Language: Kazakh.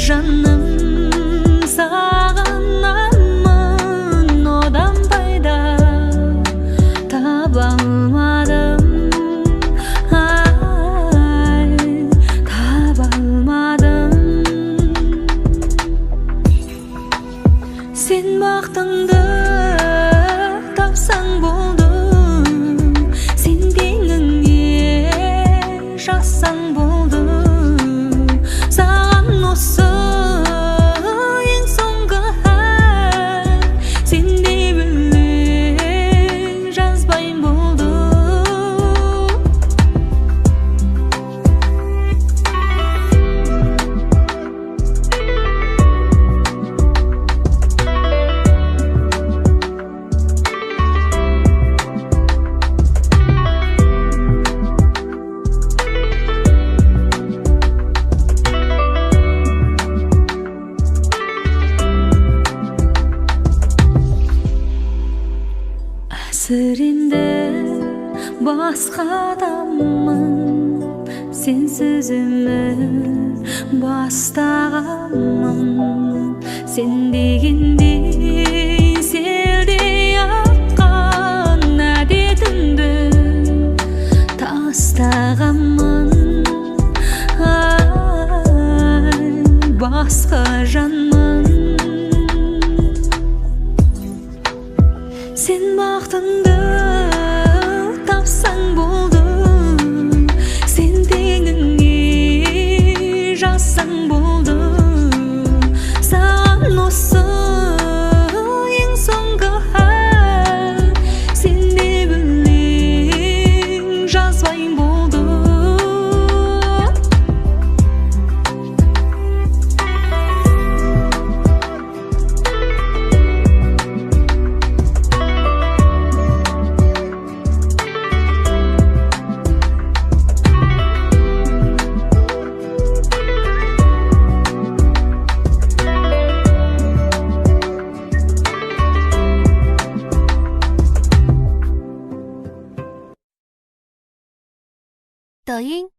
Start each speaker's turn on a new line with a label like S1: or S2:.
S1: жаным, сағынамын, одан пайда таба алмадым. Ай, таба алмадым. Сен бақытыңды тапсаң болды, сен теңіңе жазсаң болды. Саған осы ең соңғы ән, сен де біле жазбайын болды. Әсіренді басқа адаммын, сенсіз өмір бастағанмын. Сен дегендей селдей аққан әдетімді тастағанмын. Ай, басқа жанмын. Сен бақытыңды тапсаң болды, сен теңіңе жазсаң болды. Саған осы ең соңғы ән, сен де білең жазбайын болды.
S2: 抖音